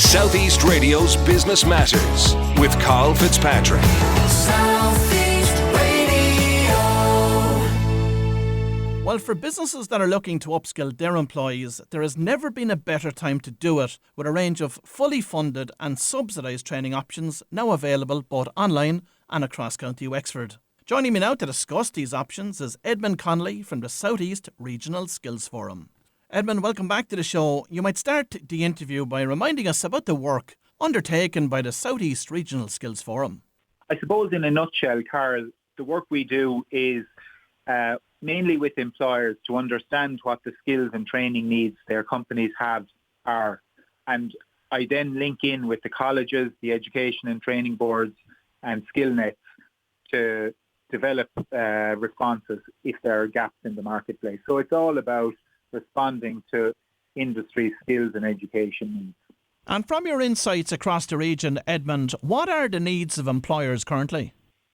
South East Radio's Business Matters with Carl Fitzpatrick. South East Radio. Well, for businesses that are looking to upskill their employees, there has never been a better time to do it, with a range of fully funded and subsidised training options now available both online and across County Wexford. Joining me now to discuss these options is Edmond Connolly from the South East Regional Skills Forum. Edmond, welcome back to the show. You might start the interview by reminding us about the work undertaken by the South East Regional Skills Forum. I suppose in a nutshell, Carl, the work we do is mainly with employers to understand what the skills and training needs their companies are. And I then link in with the colleges, the education and training boards and Skillnets to develop responses if there are gaps in the marketplace. So it's all about responding to industry skills and education needs. And from your insights across the region, Edmond, what are the needs of employers currently?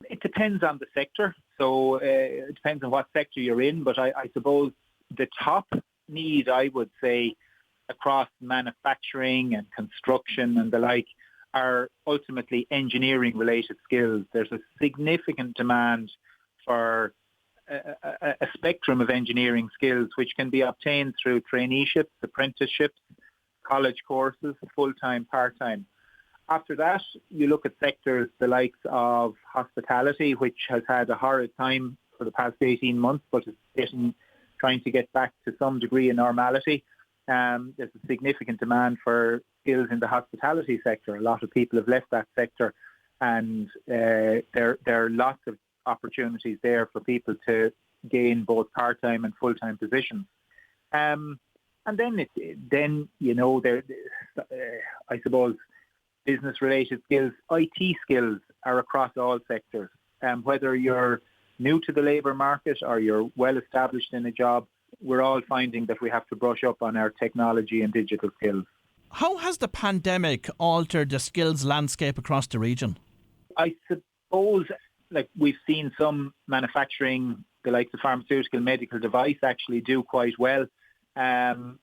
It depends on the sector. So it depends on what sector you're in. But I suppose the top need, I would say, across manufacturing and construction and the like, are ultimately engineering-related skills. There's a significant demand for a spectrum of engineering skills, which can be obtained through traineeships, apprenticeships, college courses, full-time, part-time. After that, you look at sectors the likes of hospitality, which has had a horrid time for the past 18 months, but is trying to get back to some degree of normality. There's a significant demand for skills in the hospitality sector. A lot of people have left that sector, and there are lots of opportunities there for people to gain both part-time and full-time positions. And then I suppose business-related skills, IT skills are across all sectors. Whether you're new to the labour market or you're well established in a job, we're all finding that we have to brush up on our technology and digital skills. How has the pandemic altered the skills landscape across the region? I suppose, we've seen some manufacturing, the likes of pharmaceutical, medical device, actually do quite well, and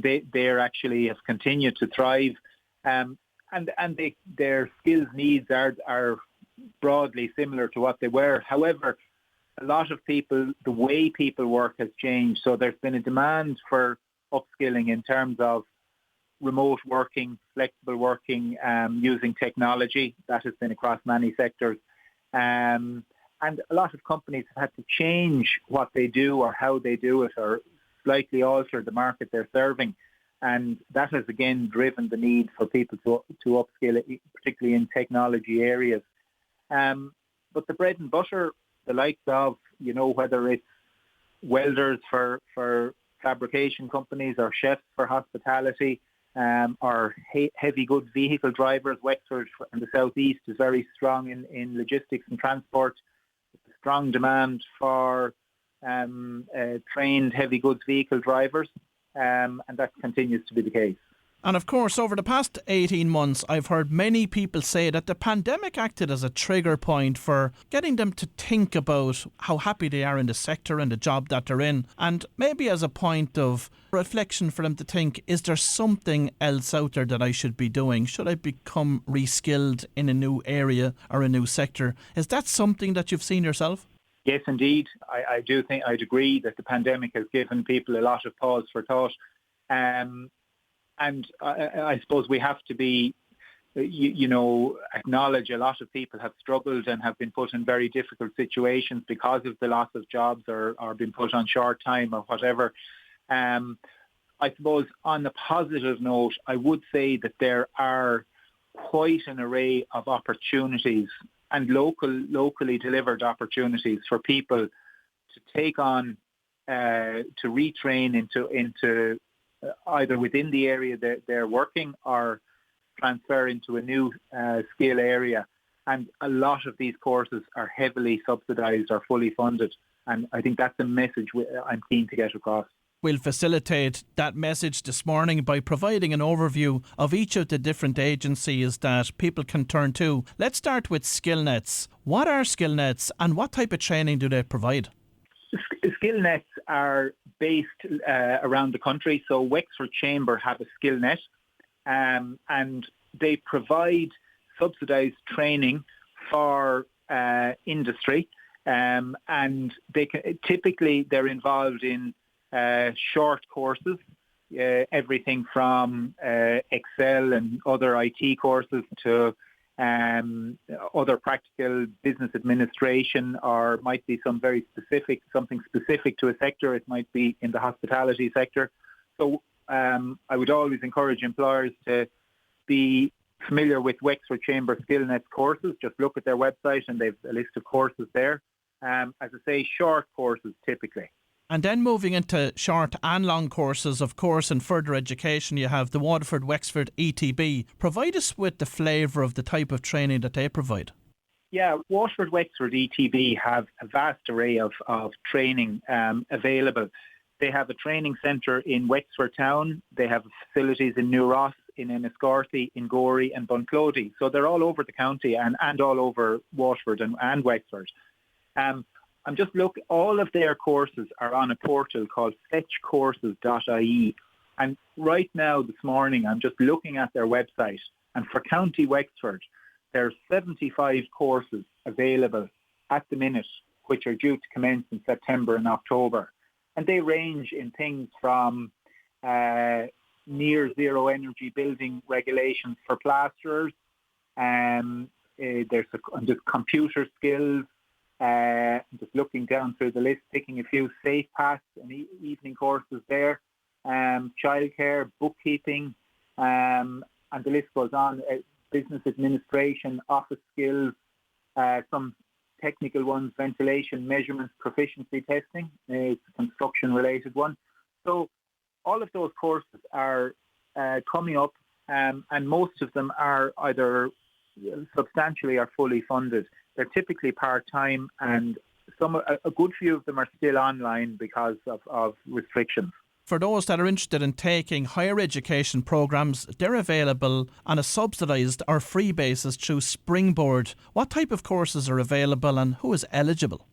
they actually have continued to thrive, and their skills needs are broadly similar to what they were. However, a lot of people, the way people work has changed, so there's been a demand for upskilling in terms of remote working, flexible working, using technology. That has been across many sectors. And a lot of companies have had to change what they do or how they do it, or slightly alter the market they're serving. And that has again driven the need for people to upskill, particularly in technology areas. But the bread and butter, the likes of, whether it's welders for fabrication companies or chefs for hospitality, or heavy goods vehicle drivers. Wexford and the South East is very strong in logistics and transport. Strong demand for trained heavy goods vehicle drivers, and that continues to be the case. And of course, over the past 18 months, I've heard many people say that the pandemic acted as a trigger point for getting them to think about how happy they are in the sector and the job that they're in, and maybe as a point of reflection for them to think, is there something else out there that I should be doing? Should I become reskilled in a new area or a new sector? Is that something that you've seen yourself? Yes, indeed. I do think I'd agree that the pandemic has given people a lot of pause for thought. And I suppose we have to be, acknowledge a lot of people have struggled and have been put in very difficult situations because of the loss of jobs or been put on short time or whatever. I suppose on a positive note, I would say that there are quite an array of opportunities and locally delivered opportunities for people to take on, to retrain into either within the area that they're working or transfer into a new skill area. And a lot of these courses are heavily subsidised or fully funded. And I think that's a message I'm keen to get across. We'll facilitate that message this morning by providing an overview of each of the different agencies that people can turn to. Let's start with Skillnets. What are Skillnets and what type of training do they provide? Skillnets are based around the country. So Wexford Chamber have a Skillnet, and they provide subsidised training for industry, and typically they're involved in short courses, everything from Excel and other IT courses to other practical business administration, or might be something specific to a sector. It might be in the hospitality sector. So I would always encourage employers to be familiar with Wexford Chamber Skillnets courses. Just look at their website and they've a list of courses there. As I say, short courses typically. And then moving into short and long courses, of course, in further education, you have the Waterford Wexford ETB. Provide us with the flavour of the type of training that they provide. Yeah, Waterford Wexford ETB have a vast array of training available. They have a training centre in Wexford Town. They have facilities in New Ross, in Enniscorthy, in Gorey and Bunclody. So they're all over the county and all over Waterford and Wexford. I'm just looking, all of their courses are on a portal called fetchcourses.ie. And right now, this morning, I'm just looking at their website. And for County Wexford, there are 75 courses available at the minute, which are due to commence in September and October. And they range in things from near zero energy building regulations for plasterers. There's just computer skills. Just looking down through the list, picking a few safe paths and evening courses there, childcare, bookkeeping, and the list goes on. Business administration, office skills, some technical ones, ventilation, measurements, proficiency testing, it's a construction-related one. So all of those courses are coming up, and most of them are either substantially or fully funded. They're typically part-time, and a good few of them are still online because of restrictions. For those that are interested in taking higher education programmes, they're available on a subsidised or free basis through Springboard. What type of courses are available and who is eligible?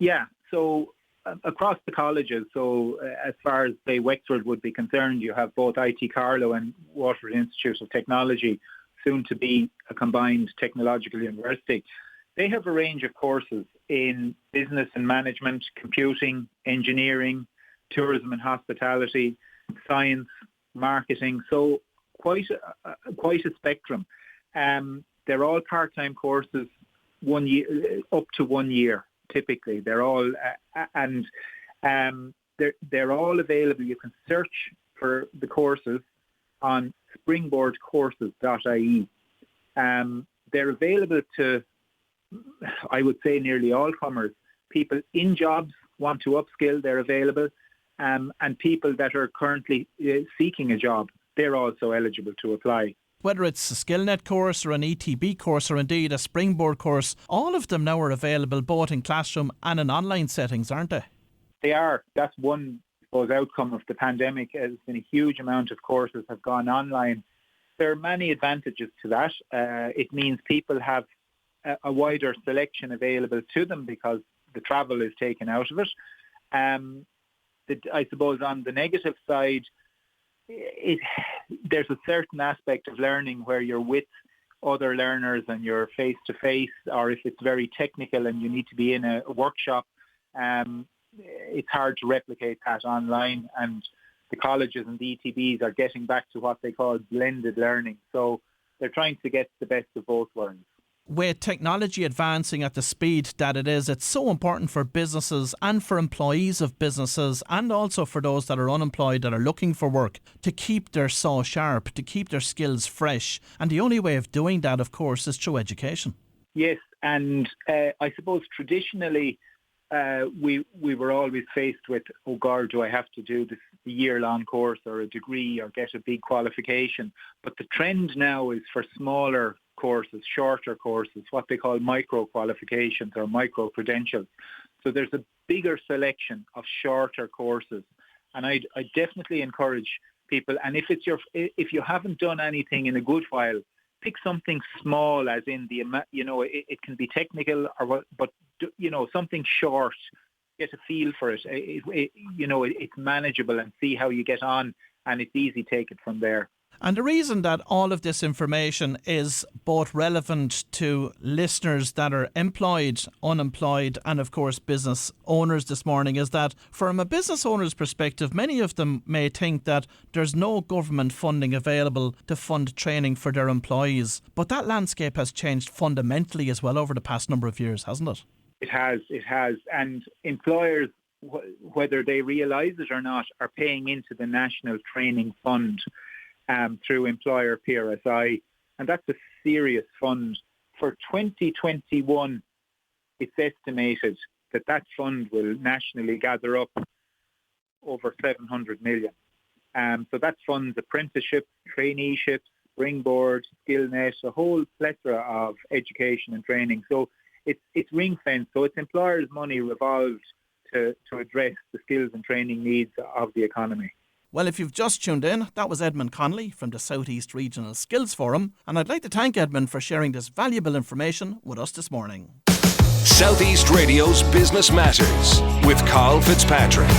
Yeah, so across the colleges, so as far as, say, Wexford would be concerned, you have both IT Carlow and Waterford Institute of Technology, soon to be a combined technological university. They have a range of courses in business and management, computing, engineering, tourism and hospitality, science, marketing. So quite a spectrum. They're all part-time courses, 1 year up to 1 year. Typically, they're all they're all available. You can search for the courses on springboardcourses.ie. They're available to, I would say, nearly all comers. People in jobs want to upskill, they're available. And people that are currently seeking a job, they're also eligible to apply. Whether it's a Skillnet course or an ETB course or indeed a Springboard course, all of them now are available both in classroom and in online settings, aren't they? They are. That's one, I suppose, outcome of the pandemic. There's been a huge amount of courses have gone online. There are many advantages to that. It means people have a wider selection available to them because the travel is taken out of it. I suppose on the negative side, there's a certain aspect of learning where you're with other learners and you're face-to-face, or if it's very technical and you need to be in a workshop, it's hard to replicate that online. And the colleges and the ETBs are getting back to what they call blended learning. So they're trying to get the best of both worlds. With technology advancing at the speed that it is, it's so important for businesses and for employees of businesses, and also for those that are unemployed that are looking for work, to keep their saw sharp, to keep their skills fresh. And the only way of doing that, of course, is through education. Yes, and I suppose traditionally we were always faced with, oh God, do I have to do this year-long course or a degree or get a big qualification? But the trend now is for smaller courses, shorter courses, what they call micro qualifications or micro credentials. So there's a bigger selection of shorter courses, and I definitely encourage people. And if you haven't done anything in a good while, pick something small, as in it can be technical but something short. Get a feel for it. It's manageable, and see how you get on, and it's easy. Take it from there. And the reason that all of this information is both relevant to listeners that are employed, unemployed, and of course business owners this morning is that from a business owner's perspective, many of them may think that there's no government funding available to fund training for their employees. But that landscape has changed fundamentally as well over the past number of years, hasn't it? It has. And employers, whether they realise it or not, are paying into the National Training Fund through employer PRSI, and that's a serious fund. For 2021, it's estimated that fund will nationally gather up over 700 million. So that funds apprenticeships, traineeships, Springboard, Skillnet, a whole plethora of education and training. So it's ring-fenced, so it's employers' money revolved to address the skills and training needs of the economy. Well, if you've just tuned in, that was Edmond Connolly from the South East Regional Skills Forum, and I'd like to thank Edmond for sharing this valuable information with us this morning. Southeast Radio's Business Matters with Carl Fitzpatrick.